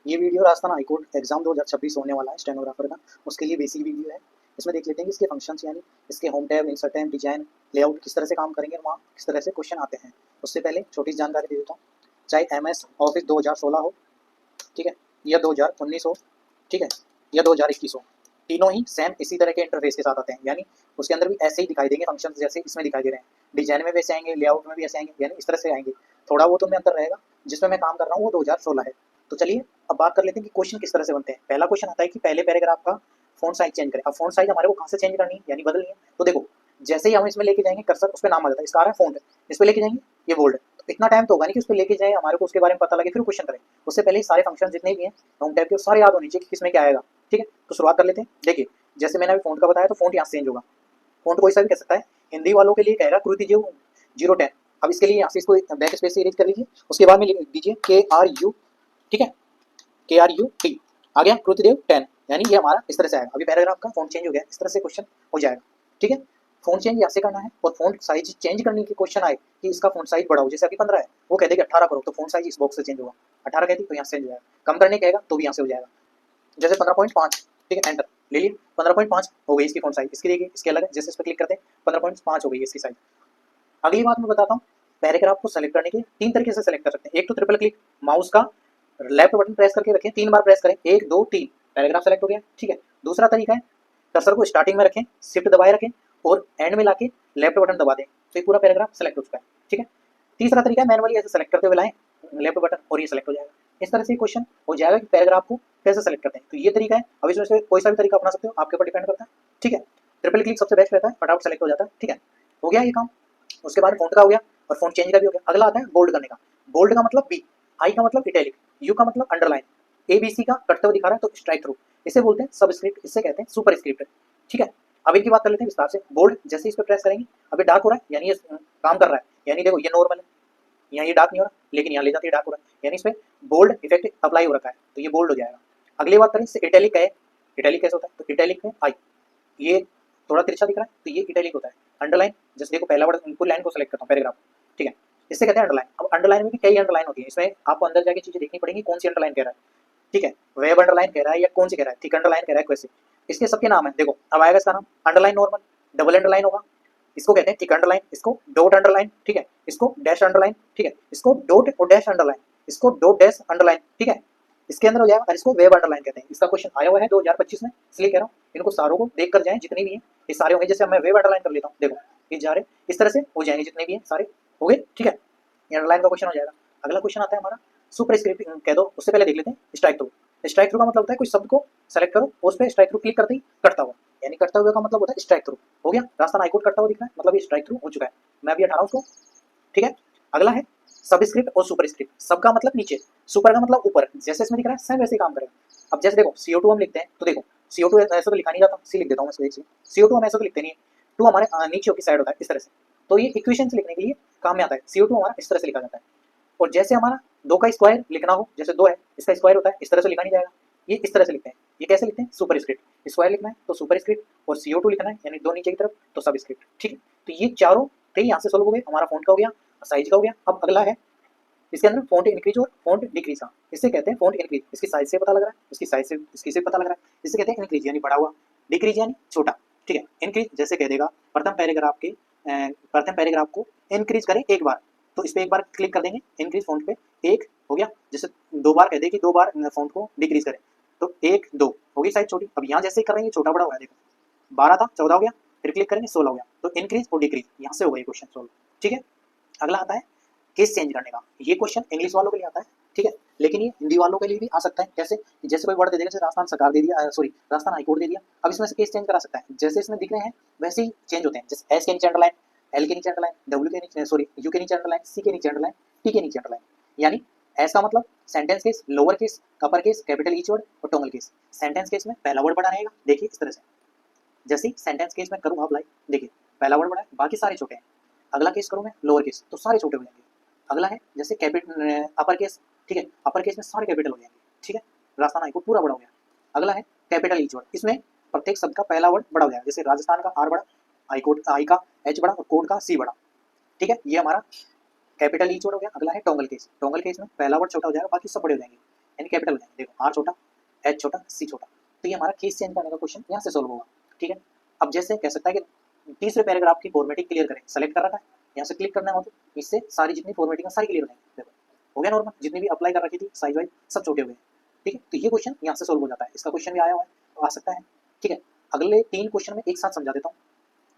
ये video Rajasthan high court exam 2026 होने वाला है स्टेनोग्राफर का, उसके लिए बेसिक वीडियो है। इसमें देख लेते हैं कि इसके फंक्शंस यानी इसके home tab, insert tab, design, layout किस तरह से काम करेंगे और वहाँ किस तरह से क्वेश्चन आते हैं। उससे पहले छोटी सी जानकारी दे देता हूँ। चाहे MS ऑफिस 2016 हो, ठीक है, या 2019 हो, ठीक है, या 2021 हो, तीनों ही सेम इसी तरह के इंटरफेस के साथ आते हैं। यानी उसके अंदर भी ऐसे ही दिखाई देंगे फंक्शन जैसे इसमें दिखाई दे रहे हैं। डिजाइन में वैसे आएंगे, लेआउट में भी ऐसे आएंगे, यानी इस तरह से आएंगे। थोड़ा वो तो में अंतर रहेगा। जिसमें मैं काम कर रहा हूँ वो 2016 है। तो चलिए अब बात कर लेते हैं कि क्वेश्चन किस तरह से बनते हैं। पहला क्वेश्चन आता है कि पहले पैराग्राफ का फ़ॉन्ट साइज चेंज करें। अब फ़ॉन्ट साइज हमारे को कहाँ से चेंज करनी है, यानी बदलनी है। तो देखो, जैसे ही हम इसमें लेके जाएंगे कर्सर, उस पर नाम आ जाता है, इसका आ रहा है फ़ॉन्ट, इस पर लेके जाएंगे ये बोल्ड। तो इतना टाइम तो होगा नहीं कि उस पर लेके जाए, हमारे को उसके बारे में पता लगे फिर क्वेश्चन करें। उससे पहले ही सारे फंक्शन जितने भी हैं होम टैब के सारे याद होने चाहिए कि किसमें क्या आएगा। ठीक है, तो शुरुआत कर लेते हैं। देखिए, जैसे मैंने अभी फ़ॉन्ट का बताया तो फ़ॉन्ट यहाँ से चेंज होगा। फ़ॉन्ट कोई सा भी कह सकता है। हिंदी वालों के लिए कहेगा कृति जो 010। अब इसके लिए यहाँ से इसको बैक स्पेस से इरेज कर लीजिए। उसके बाद में लिख दीजिए KRU, ठीक है, KRUT, आ गया कृतिदेव 10। यानी ये हमारा इस तरह से आएगा। अभी पैराग्राफ का फॉन्ट चेंज हो गया, इस तरह से क्वेश्चन हो जाएगा। ठीक है, फॉन्ट चेंज यहाँ से करना है। और फॉन्ट साइज चेंज करने के क्वेश्चन आए कि इसका फॉन्ट साइज बढ़ाओ, जैसे अभी 15 है, वो कह देगा 18 करो, तो फॉन्ट साइज इस बॉक्स से चेंज होगा। 18 कहती तो यहाँ से चेंज हो जाएगा। कम करने कहेगा तो भी यहाँ से हो जाएगा। जैसे 15.5, ठीक है, एंटर ले लिए। 15.5 हो गई इसकी फॉन्ट साइज। इसकी देखिए, इसके अलग है। जैसे इस पर क्लिक करते हैं 15.5 हो गई इसकी साइज। अगली बात मैं बताता हूँ। पैराग्राफ को सेलेक्ट करने के 3 तरीके से सेलेक्ट कर सकते हैं। एक तो ट्रिपल क्लिक, माउस का लेफ्ट बटन प्रेस करके रखें, 3 बार प्रेस करें, 1 2 3, पैराग्राफ सेलेक्ट हो गया। ठीक है, दूसरा तरीका है कर्सर को स्टार्टिंग में रखें, शिफ्ट दबाए रखें और एंड में लाके लेफ्ट बटन दबा दें, तो ये पूरा पैराग्राफ सेलेक्ट हो चुका है। ठीक है, तीसरा तरीका है मैनुअली ऐसे सेलेक्ट करते हुए लाएं लेफ्ट बटन और ये सेलेक्ट हो जाएगा। इस तरह से क्वेश्चन हो जाएगा कि पैराग्राफ को कैसे सेलेक्ट करते हैं। तो ये तरीका है। अब इसमें से कोई सा भी तरीका अपना सकते हो, आपके ऊपर डिपेंड करता है। ठीक है, ट्रिपल क्लिक सबसे बेस्ट रहता है, फटाफट सेलेक्ट हो जाता है। ठीक है, हो गया ये काम। उसके बाद फ़ॉन्ट का हो गया और फ़ॉन्ट चेंज का भी हो गया। अगला आता है बोल्ड करने का। बोल्ड का मतलब बी, आई का मतलब इटैलिक, यू का मतलब अंडरलाइन, ABC का कटते हुए दिखा रहा है तो स्ट्राइक थ्रू। इसे बोलते हैं सबस्क्रिप्ट, इससे कहते हैं सुपर स्क्रिप्ट। ठीक है, अब इनकी बात कर लेते हैं विस्तार से। बोल्ड जैसे इस पर प्रेस करेंगे, अभी डार्क हो रहा है यानी ये काम कर रहा है, यानी देखो ये नॉर्मल है, यहाँ ये डार्क नहीं हो रहा, लेकिन यहाँ ले जाते ही डार्क हो रहा है, यानी इस पर बोल्ड इफेक्ट अप्लाई हो रखा है, तो ये बोल्ड हो जाएगा। अगली बात करें इससे इटैलिक है। इटैलिक कैसे होता है, तो इटैलिक में आई, ये थोड़ा तिरछा दिख रहा है तो ये इटैलिक होता है। अंडरलाइन, जैसे देखो पहला वर्ड पूरी लाइन को सेलेक्ट करता हूँ पैराग्राफ, ठीक है, इससे कहते हैं अंडरलाइन। अब अंडरलाइन में भी कई अंडरलाइन होती है, इसमें आपको अंदर जाके चीजें देखनी पड़ेंगी कौन सी अंडरलाइन कह रहा है। ठीक है, वेब अंडरलाइन कह रहा है या कौन सी कह रहा है, थिक अंडरलाइन कह रहा है, कैसे, इसके सबके नाम है। देखो अब आएगा इसका नाम अंडरलाइन नॉर्मल, डबल अंडरलाइन होगा, इसको कहते हैं थिक अंडरलाइन, इसको डॉट अंडरलाइन, ठीक है, इसको डैश अंडरलाइन, ठीक है, इसको डॉट और डैश अंडरलाइन, इसको डॉट डैश अंडरलाइन, ठीक है, इसके अंदर हो जाएगा। और इसको वेब अंडरलाइन कहते हैं। इसका क्वेश्चन आया हुआ है 2025 में, इसलिए कह रहा हूँ इनको सारों को देख कर जाएं, जितने भी हैं ये सारे होंगे। जैसे मैं वेब अंडरलाइन कर लेता हूँ, देखो ये जा रहे इस तरह से हो जाएंगे, जितने भी हैं सारे हो गए। ठीक है, ये अंडरलाइन का क्वेश्चन हो जाएगा। अगला क्वेश्चन आता है हमारा सुपर स्क्रिप्ट कह दो। उससे पहले देख लेते हैं स्ट्राइक थ्रू। स्ट्राइक थ्रू का मतलब होता है कोई शब्द को सेलेक्ट करो और उस पर स्ट्राइक थ्रू क्लिक करते ही कटता हुआ, यानी कटता हुआ का मतलब होता है स्ट्राइक थ्रू। हो गया, राजस्थान हाईकोर्ट कटता हुआ दिख रहा है, मतलब ये स्ट्राइक थ्रू हो चुका है। मैं अभी हटा रहा हूँ उसको। ठीक है, अगला है सब स्क्रिप्ट और सुपर स्क्रिप्ट। सब का मतलब नीचे, सुपर का मतलब ऊपर, जैसे इसमें दिख रहा है सेम वैसे ही काम करेगा। अब जैसे देखो CO2 हम लिखते हैं, तो देखो CO2 ऐसे तो लिखा नहीं जाता, सी लिख देता हूँ मैं इसको। CO2 हम ऐसे तो लिखते नहीं है, टू हमारे नीचे की साइड होता है इस तरह से, तो ये इक्वेशन लिखने के लिए काम में आता है। CO2 हमारा इस तरह से लिखा जाता है। और जैसे हमारा 2 का स्क्वायर लिखना हो, जैसे 2 है इसका स्क्वायर होता है, इस तरह से लिखा नहीं जाएगा, ये इस तरह से लिखते हैं। ये कैसे लिखते हैं, सुपर स्क्रिप्ट। स्क्वायर लिखना है तो सुपर स्क्रिप्ट, और CO2 लिखना है यानी 2 नीचे की तरफ तो सब स्क्रिप्ट। ठीक है, तो ये चारों थे यहाँ से सोल्व हो गए। हमारा फॉन्ट का हो गया, साइज का हो गया। अब अगला है इसके अंदर फॉन्ट इंक्रीज और फॉन्ट डिक्रीज का। इससे कहते हैं फॉन्ट इंक्रीज, इसकी साइज से पता लग रहा है, इसकी साइज से इसकी से पता लग रहा है। इससे कहते हैं इंक्रीज यानी बड़ा हुआ, डिक्रीज यानी छोटा। ठीक है, इंक्रीज जैसे कह देगा प्रथम पैराग्राफ को इंक्रीज करें एक बार, तो इस पर एक बार क्लिक कर देंगे, इंक्रीज फॉन्ट पे एक हो गया। जैसे 2 बार कह दे कि 2 बार फॉन्ट को डिक्रीज करें, तो 1 2 हो गई साइज छोटी। अब यहाँ जैसे कर रहे हैं छोटा बड़ा हो गया, देखो 12 था 14 हो गया, फिर क्लिक करेंगे 16 हो गया, तो इंक्रीज और डिक्रीज यहाँ से हो गया क्वेश्चन सोल्व। ठीक है, अगला आता है केस चेंज करने का। ये क्वेश्चन इंग्लिश वालों के लिए आता है, ठीक है, लेकिन ये हिंदी वालों के लिए भी आ सकता है। कैसे, जैसे कोई वर्ड दे देगा, जैसे राजस्थान सरकार दे दिया, सॉरी राजस्थान हाईकोर्ट दे दिया, अब इसमें से केस चेंज करा सकता है। जैसे इसमें दिख रहे हैं वैसे ही चेंज होते हैं। जैसे एस के नीचे अंडरलाइन, एल के नीचे अंडरलाइन, डब्ल्यू के नीचे, सॉरी यू के नीचे अंडरलाइन, सी के नीचे अंडरलाइन, टी के नीचे अंडरलाइन। यानी एस का मतलब sentence case, lower case, upper case, capital each word और टोंगल केस। सेंटेंस केस में पहला वर्ड बड़ा रहेगा, देखिए इस तरह से। जैसे ही सेंटेंस केस में करूँगा अप्लाई, देखिए पहला वर्ड बड़ा है, बाकी सारे छोटे हैं। अगला केस करूँ मैं लोअर केस, तो सारे छोटे हो जाएंगे। अगला है जैसे कैपिटल अपर केस, ठीक है, अपर केस में सारे कैपिटल हो जाएंगे। ठीक है, राजस्थान हाईकोर्ट पूरा बड़ा हो गया। अगला है कैपिटल ईच वर्ड, इसमें प्रत्येक शब्द का पहला वर्ड बड़ा हो जाएगा। जैसे राजस्थान का आर बड़ा, हाईकोर्ट आई का एच बड़ा और कोर्ट का सी बड़ा। ठीक है, ये हमारा कैपिटल ईच वर्ड हो गया। अगला है टोंगल केस। टोंगल केस में पहला वर्ड छोटा हो जाएगा, बाकी सब बड़े हो जाएंगे। यानी कैपिटल लगाएंगे, देखो आर छोटा, एच छोटा, सी छोटा, तो ये हमारा केस चेंज करने का क्वेश्चन यहाँ से सोल्व होगा। ठीक है, अब जैसे कह सकता है कि तीसरे पैराग्राफ की फॉर्मेटिंग क्लियर करें, सेलेक्ट कर रखा है, यहाँ से क्लिक करना हो तो इससे सारी जितनी फॉर्मेटिंग है सारी क्लियर हो जाएगी। देखो हो गया नॉर्मल, जितनी भी अप्लाई कर रखी थी साइज वाइज सब छोटे हुए हैं। ठीक है, तो ये क्वेश्चन यहाँ से सोल्व हो जाता है, इसका क्वेश्चन भी आया हुआ है तो आ सकता है। ठीक है, अगले 3 क्वेश्चन में एक साथ समझा देता हूँ।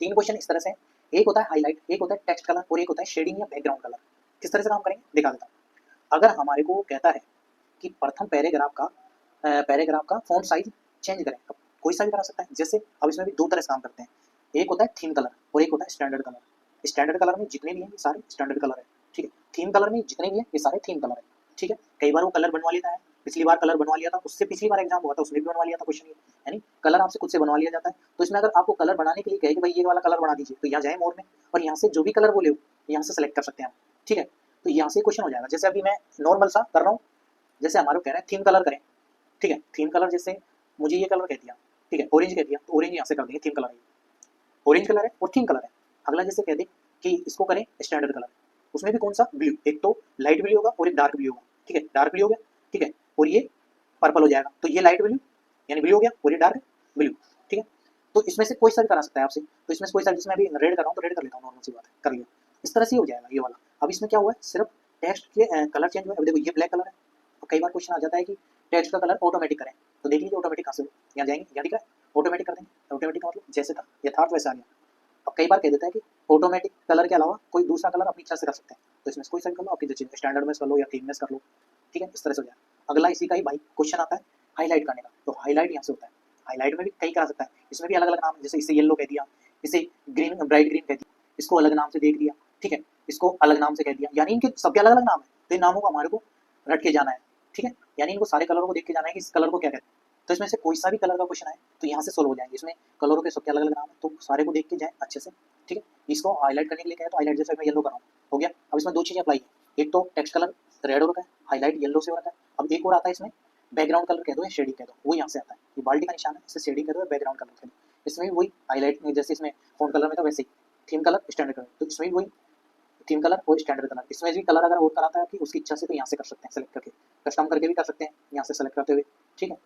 3 क्वेश्चन इस तरह से, एक होता है हाईलाइट, एक होता है टेक्स्ट कलर और एक होता है शेडिंग या बैकग्राउंड कलर। किस तरह से काम करेंगे दिखा देता हूँ। अगर हमारे को कहता है कि प्रथम पैराग्राफ का फॉन्ट साइज चेंज करें, अब कोई सा भी करा सकता है। जैसे अब इसमें भी 2 तरह से काम करते हैं, एक होता है थीम कलर और एक होता है स्टैंडर्ड कलर। स्टैंडर्ड कलर में जितने भी हैं ये सारे स्टैंडर्ड कलर है। ठीक है, थीम कलर में जितने भी हैं ये सारे थीम कलर है। ठीक है, कई बार वो कलर बनवा लेता है, पिछली बार कलर बनवा लिया था, उससे पिछली बार एग्जाम हुआ था उसमें भी बनवा लिया था क्वेश्चन ये, यानी कलर आपसे खुद से बनवा लिया जाता है। तो इसमें अगर आपको कलर बनाने के लिए कहे कि भाई ये वाला कलर बना दीजिए, तो यहाँ जाए मोड में और यहाँ से जो भी कलर बोले हो यहाँ से सेलेक्ट कर सकते हैं हम। ठीक है, तो यहाँ से क्वेश्चन हो जाएगा। जैसे अभी मैं नॉर्मल सा कर रहा हूँ, जैसे हमारे को कह रहे हैं थीम कलर करें। ठीक है, थीम कलर जैसे मुझे ये कलर कह दिया, ठीक है ऑरेंज कह दिया, तो ऑरेंज यहाँ से कर देंगे, थीम कलर है, ऑरेंज कलर है और थीम कलर है। अगला जैसे कह दे कि इसको करें स्टैंडर्ड कलर, उसमें भी कौन सा ब्लू, एक तो लाइट ब्लू होगा और एक डार्क ब्लू होगा। ठीक है, डार्क ब्लू हो गया, ठीक है, और ये पर्पल हो जाएगा, तो ये लाइट ब्लू यानी ब्लू हो गया और ये डार्क ब्लू। ठीक है, तो इसमें से कोई सा भी करा सकता है आपसे, तो इसमें से कोई सा, जिसमें अभी रेड कर रहा हूँ तो रेड कर लेता हूँ, नॉर्मल सी बात है, कर लिया। इस तरह से हो जाएगा ये वाला। अब इसमें क्या हुआ है, सिर्फ टेक्स्ट के कलर चेंज हुआ है। अब देखो ये ब्लैक कलर है, और कई बार क्वेश्चन आ जाता है कि टेक्स्ट का कलर ऑटोमेटिक करें, तो देख लीजिए ऑटोमेटिक कहाँ से, यहाँ जाएंगे, यहाँ दिख रहा है ऑटोमेटिक कर देंगे। ऑटोमेटिक का मतलब जैसे था यथार्थ वैसे आ गया। अब कई बार कह देता है कि ऑटोमेटिक कलर के अलावा कोई दूसरा कलर अपनी इच्छा से कर सकते हैं, तो इसमें से कोई सा कर लो, आपकी जैसे स्टैंडर्ड में कर लो या थीम में कर लो। ठीक है, इस तरह से हो जाए। अगला इसी का ही भाई क्वेश्चन आता है हाईलाइट करने का, तो हाईलाइट यहाँ से होता है। हाईलाइट में भी कई करा सकता है, इसमें भी अलग अलग नाम है, जैसे इसे येलो कह दिया, इसे ग्रीन ब्राइट ग्रीन कह दिया, इसको अलग नाम से देख दिया। ठीक है, इसको अलग नाम से कह दिया, यानी इनके सबके अलग अलग नाम है, तो इन नामों को हमारे को रट के जाना है। ठीक है, यानी इनको सारे कलरों को देख के जाना है कि इस कलर को क्या कहते हैं। तो इसमें से कोई सा भी कलर का क्वेश्चन आए तो यहाँ से सोल्व हो जाएंगे। इसमें कलरों के सबके अलग अलग नाम है, तो सारे को देख के जाए अच्छे से। ठीक है, इसको हाईलाइट करने के लिए क्या है, तो हाईलाइट जैसे मैं येलो कर रहा हूँ, हो गया। अब इसमें 2 चीजें अप्लाई है, एक तो टेक्स्ट कलर रेड हो रखा है, हाईलाइट येलो से हो रखा है। अब एक और आता है इसमें बैकग्राउंड कलर कह दो या शेडिंग कह दो, वो यहाँ से आता है, ये बाल्टी का निशान है, इससे शेडिंग कह दो या बैकग्राउंड कलर कह दो। इसमें भी वही हाईलाइट में, जैसे इसमें फोन कलर में था वैसे ही थीम कलर स्टैंडर्ड कलर, तो इसमें भी वही थीम कलर और स्टैंडर्ड कलर। इसमें भी कलर अगर और कराता है कि उसकी इच्छा से, तो यहाँ से कर सकते हैं सेलेक्ट करके, कस्टम करके भी कर सकते हैं यहाँ से सेलेक्ट करते हुए। ठीक है,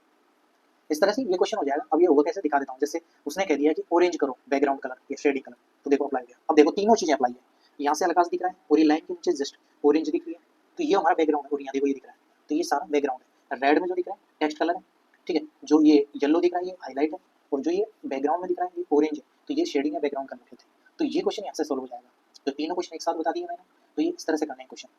इस तरह से ये क्वेश्चन हो जाएगा। अब ये होगा कैसे दिखा देता हूँ। जैसे उसने कह दिया कि ऑरेंज करो बैकग्राउंड कलर या शेडिंग कलर, तो देखो अप्लाई किया। अब देखो तीनों चीजें अप्लाई है, यहाँ से हल्का सा दिख रहा है और ये लाइन के नीचे जस्ट ऑरेंज दिख रही है, तो ये हमारा बैकग्राउंड है, और यहाँ देखो ये दिख रहा है, तो ये सारा बैकग्राउंड है। रेड में जो दिख रहा है टेक्स्ट कलर है, ठीक है, जो ये येलो दिख रहा है ये हाईलाइट है, और जो ये बैकग्राउंड में दिख रहा है ये ऑरेंज है, तो ये शेडिंग है बैकग्राउंड कलर के थे। तो ये क्वेश्चन यहाँ से सोल्व हो जाएगा। तो तीनों क्वेश्चन एक साथ बता दिए मैंने, तो ये इस तरह से करना है क्वेश्चन।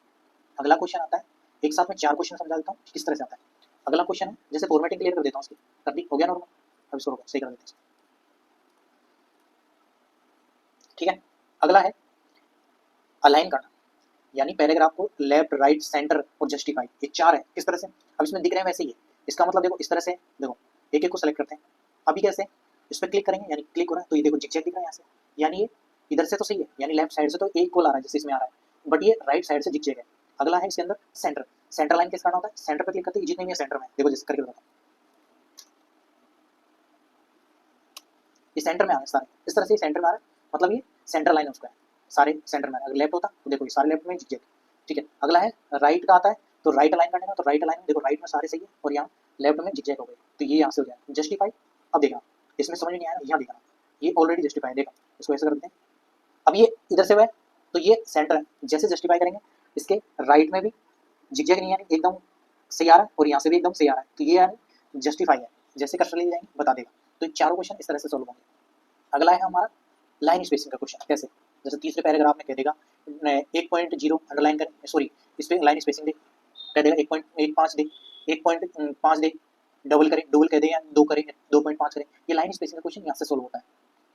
अगला क्वेश्चन आता है, एक साथ में 4 क्वेश्चन समझा देता हूँ किस तरह से आता है। अगला क्वेश्चन है, जैसे फॉर्मेटिंग क्लियर कर देता हूँ उसकी, कर दी, हो गया नॉर्मल। अब इसको सही कर देते हैं। ठीक है, अगला है अलाइन करना, यानी पैराग्राफ को लेफ्ट राइट सेंटर और जस्टिफाई, ये 4 है। किस तरह से, अब इसमें दिख रहे हैं वैसे ही है। इसका मतलब देखो इस तरह से, देखो एक एक को सेलेक्ट करते हैं। अभी कैसे, इस पर क्लिक करेंगे, यानी क्लिक हो रहा है, तो ये देखो जिगजैग दिख रहा है यहाँ से, यानी ये इधर से तो सही है, यानी लेफ्ट साइड से तो एक गोल आ रहा है जैसे इसमें आ रहा है, बट ये राइट साइड से जिगजैग है। अगला है इसके अंदर सेंटर, सेंटर लाइन किस करना होता है, सेंटर पर क्लिक करते हैं, जितने भी है सेंटर में, देखो जैसे करके बताता हूँ, ये सेंटर में आ रहा है सारे, इस तरह से सेंटर में आ रहा है, मतलब ये सेंटर लाइन है उसका है, सारे सेंटर में। अगर लेफ्ट होता तो देखो ये सारे लेफ्ट में जिगजैग। ठीक है, अगला है राइट का आता है, तो राइट अलाइन करने का, तो राइट अलाइन देखो राइट में सारे सही है और यहाँ लेफ्ट में जिगजैग हो गए, तो ये यहाँ से हो जाए जस्टिफाई। अब देखा इसमें समझ नहीं आया, यहाँ देखा ये ऑलरेडी जस्टिफाई, देखा इसको ऐसे कर देते हैं। अब ये इधर से हुआ है, तो ये सेंटर है, जैसे जस्टिफाई करेंगे इसके राइट में भी जिगजैग नहीं, यानी एकदम सही आ रहा है, और यहाँ से भी एकदम सही आ रहा है, तो ये यानी जस्टिफाई है। जैसे कर ले जाएंगे बता देगा। तो ये चारों क्वेश्चन इस तरह से सोल्व होंगे। अगला है हमारा लाइन स्पेसिंग का क्वेश्चन। कैसे, जैसे तीसरे पैराग्राफ में कह देगा 1.0 अंडरलाइन करें, सॉरी इस पे लाइन स्पेसिंग दे, कह देगा 1.15 दे, 1.5 दे, डबल करें, डबल कह दे या 2 करें, 2.5 करें, ये लाइन स्पेसिंग का क्वेश्चन यहाँ से सोल्व होता है।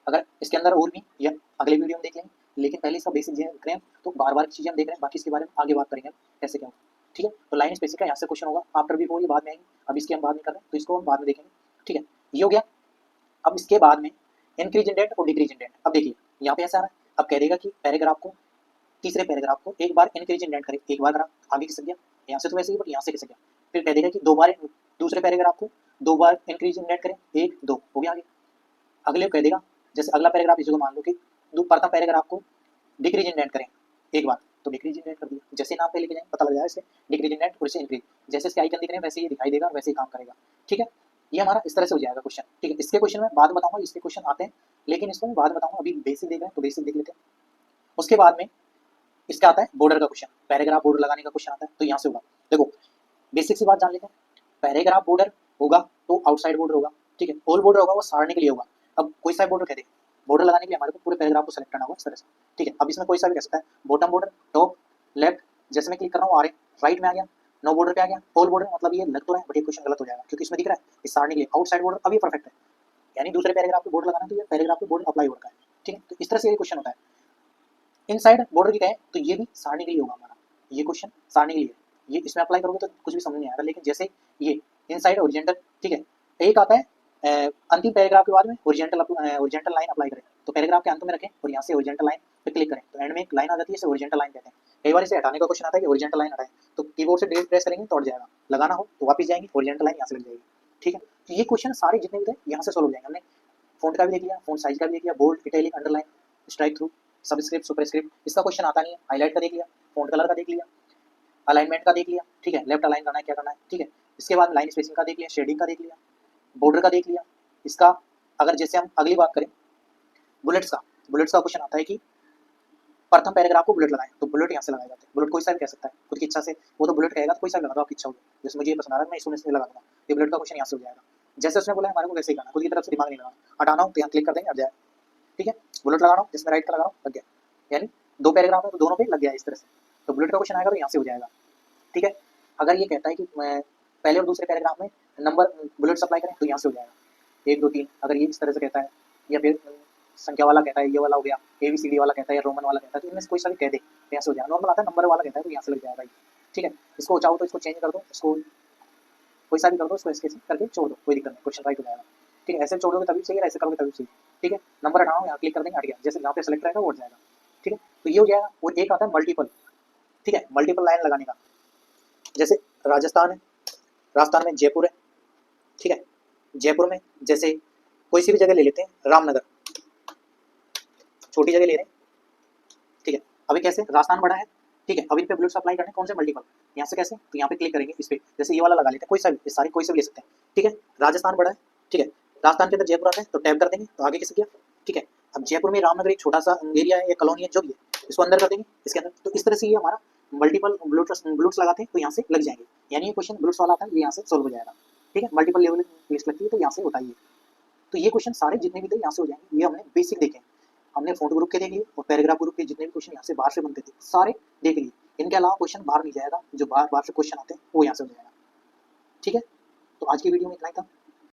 अगर इसके अंदर और भी या अगले वीडियो में देख लेंगे, लेकिन पहले इसका बेसिक देख रहे हैं, तो बार बार चीज़ें हम देख रहे हैं, बाकी इसके बारे में आगे बात करेंगे कैसे क्या होगा। ठीक है, तो लाइन स्पेसिंग का यहाँ से क्वेश्चन होगा, आफ्टर भी ये बाद में आएंगे, अब इसके हम बाद में कर रहे हैं, तो इसको हम बाद में देखेंगे। ठीक है, ये हो गया। अब इसके बाद में इंक्रीज इन डेट और डिक्रीज इन डेट। अब देखिए यहाँ पे ऐसा आ रहा है, अब कह देगा कि पैराग्राफ को, तीसरे पैराग्राफ को एक बार इंक्रीज इन डेट करें, एक बार करा आगे खिसक गया, यहाँ से तो वैसे ही बट यहाँ से खिसक गया। फिर कह देगा कि 2 बार दूसरे पैराग्राफ को 2 बार इंक्रीज इन डेट करें, 1 2 हो गया आगे। अगले कह देगा, जैसे अगला पैराग्राफ इसी को मान लो कि प्रथम पैराग्राफ को डिक्रीज इन डेट करें एक बार, तो डिक्रीज इन रेट कर दिया। जैसे नाम पे लेके जाएंगे पता लग जाएगा इसके डिक्रीज इन रेट और इससे इंक्रीज, जैसे इसके आइकन दिख रहे हैं वैसे ये दिखाई देगा और वैसे ही काम करेगा। ठीक है, ये हमारा इस तरह से हो जाएगा क्वेश्चन। ठीक है, इसके क्वेश्चन में बाद में बताऊंगा, इसके क्वेश्चन आते हैं लेकिन इसको मैं बाद में बताऊंगा, अभी बेसिक देख रहे हैं तो बेसिक देख लेते हैं। उसके बाद में इसका आता है बॉर्डर का क्वेश्चन, पैराग्राफ बॉर्डर लगाने का क्वेश्चन आता है, तो यहाँ से होगा। देखो बेसिक सी बात जान लेते हैं, पैराग्राफ बॉर्डर होगा तो आउटसाइड बॉर्डर होगा। ठीक है, ऑल बॉर्डर होगा वो सारने के लिए होगा। अब कोई सा बॉर्डर कह दे, बॉर्डर लगाने के लिए हमारे को पूरे पैराग्राफ को सेलेक्ट करना होगा इस तरह से। ठीक है, अब इसमें कोई सा भी कह सकता है, बॉटम बॉर्डर, टॉप, लेफ्ट, जैसे मैं क्लिक कर रहा हूँ आ रहे राइट में आ गया, नो बॉर्डर पे आ गया, ऑल बॉर्डर, मतलब ये लग तो रहा है बट ये क्वेश्चन गलत हो जाएगा क्योंकि इसमें दिख रहा है इस सारने के लिए आउटसाइड बॉर्डर। अब ये परफेक्ट है, यानी दूसरे पैराग्राफ पे बॉर्डर लगाना तो ये पैराग्राफ पे बॉर्डर अप्लाई हो रखा है। ठीक है, तो इस तरह से ये क्वेश्चन होता है। इनसाइड बॉर्डर की कहें तो ये भी सारने के लिए होगा हमारा, ये क्वेश्चन सारने के लिए है। ये इसमें अप्लाई करोगे तो कुछ भी समझ नहीं आएगा, लेकिन जैसे ये इनसाइड ओरिजेंटल, ठीक है, एक आता है अंतिम पैराग्राफ के बाद में ओरिजेंटल लाइन अप्लाई करें, तो पैराग्राफ के अंत में रखें और यहाँ से ओरिजेंटल लाइन पे क्लिक करें तो एंड में एक लाइन आ जाती है, इसे ओरिजेंटल लाइन कहते हैं। कई बार इसे हटाने का क्वेश्चन आता है कि ओरिजेंटल लाइन हटाएं, तो कीबोर्ड से डिलीट प्रेस करेंगे तो हट जाएगा, लगाना हो तो वापस जाएंगे, ओरिजेंटल लाइन यहाँ से लग जाएगी। ठीक है, तो ये क्वेश्चन सारे जितने भी थे यहाँ से सोल्व हो जाएंगे। हमने फॉन्ट का भी देख लिया, फॉन्ट साइज का भी देख लिया, bold, italic, underline, strike through, subscript, superscript, इसका क्वेश्चन आता नहीं है, हाईलाइट का देख लिया, फॉन्ट कलर का देख लिया, अलाइनमेंट का देख लिया। ठीक है, लेफ्ट अलाइन करना है क्या करना है। ठीक है, इसके बाद लाइन स्पेसिंग का देख लिया, शेडिंग का देख लिया, बॉर्डर का देख लिया। इसका अगर जैसे हम अगली बात करें बुलेट्स का, बुलेट्स का क्वेश्चन आता है कि प्रथम पैराग्राफ को बुलेट लगाएं, तो बुलेट यहाँ से लगाए जाते हैं। बुलेट कोई सा भी कह सकता है खुद की इच्छा से, वो तो बुलेट कहेगा तो कोई सा भी लगा दो आपकी इच्छा होगी, जैसे मुझे ये पसंद आ रहा है मैं इसमें लगा दूंगा, ये बुलेट का क्वेश्चन यहाँ से हो जाएगा। जैसे उसने बोला हमारे को वैसे ही करना, खुद की तरफ से दिमाग नहीं लगाना, हटाना हो तो यहाँ क्लिक कर देंगे हट जाएगा। ठीक है, बुलेट लगाना हो जिसमें राइट का लगा लग गया, यानी दो पैराग्राफ है तो दोनों पे लग गया इस तरह से, तो बुलेट का क्वेश्चन आएगा तो यहाँ से हो जाएगा। ठीक है, अगर ये कहता है कि मैं पहले और दूसरे पैराग्राफ में नंबर बुलेट्स अप्लाई करें तो यहाँ से हो जाएगा 1 2 3, अगर ये इस तरह से कहता है, या फिर संख्या वाला कहता है ये वाला हो गया, ABCD वाला कहता है या रोमन वाला कहता है, तो इनमें से कोई सा भी कह दे तो यहाँ से हो जाएगा। नॉर्मल आता है नंबर वाला कहता है तो यहाँ से लग जाएगा। ठीक है, इसको चाहो तो इसको चेंज कर दो, इसको कोई सा भी कर दो, इसको ऐसे करके छोड़ दो, कोई दिक्कत नहीं, क्वेश्चन राइट हो जाएगा। ठीक है, ऐसे छोड़ोगे तभी सही है, ऐसे करोगे तभी सही। ठीक है, नंबर हटाओ, यहाँ क्लिक कर देंगे हट गया, जैसे जहाँ पे सेलेक्ट रहेगा वो हट जाएगा। ठीक है, तो ये हो जाएगा। और एक आता है मल्टीपल, ठीक है, मल्टीपल लाइन लगाने का, जैसे राजस्थान है, राजस्थान में जयपुर है। ठीक है, जयपुर में जैसे कोई सी भी जगह ले लेते हैं, रामनगर, छोटी जगह ले रहे हैं। ठीक है, अभी कैसे राजस्थान बड़ा है। ठीक है, अब इन पे बुलेट्स अप्लाई करने कौन से मल्टीपल, यहाँ से कैसे, तो यहाँ पे क्लिक करेंगे इस पे, जैसे ये वाला लगा लेते हैं, कोई सा भी, सारी कोई से भी ले सकते हैं। ठीक है, राजस्थान बड़ा है। ठीक है, राजस्थान के अंदर जयपुर आता है तो टैब कर देंगे तो आगे किसे किया। ठीक है, अब जयपुर में रामनगर एक छोटा सा एरिया है या कॉलोनी है जो भी है, इसको अंदर कर देंगे इसके अंदर, तो इस तरह से ये हमारा मल्टीपल बुलेट्स लगाते हैं तो यहाँ से लग जाएंगे, यानी ये क्वेश्चन बुलेट्स वाला आता है ये यहाँ से सोल्व हो जाएगा। ठीक है, मल्टीपल लेवल लिस्ट लगती है तो यहाँ से होता ही है। तो ये क्वेश्चन सारे जितने भी थे यहाँ से हो जाएंगे, ये हमने बेसिक देखे। हमने फॉन्ट ग्रुप के देख लिए और पैराग्राफ ग्रुप के जितने भी क्वेश्चन यहाँ से बाहर से बनते थे सारे देख लिए। इनके अलावा क्वेश्चन बाहर नहीं जाएगा, जो बाहर बाहर से क्वेश्चन आते हैं वो यहाँ से हो जाएगा। ठीक है, तो आज की वीडियो में इतना ही था।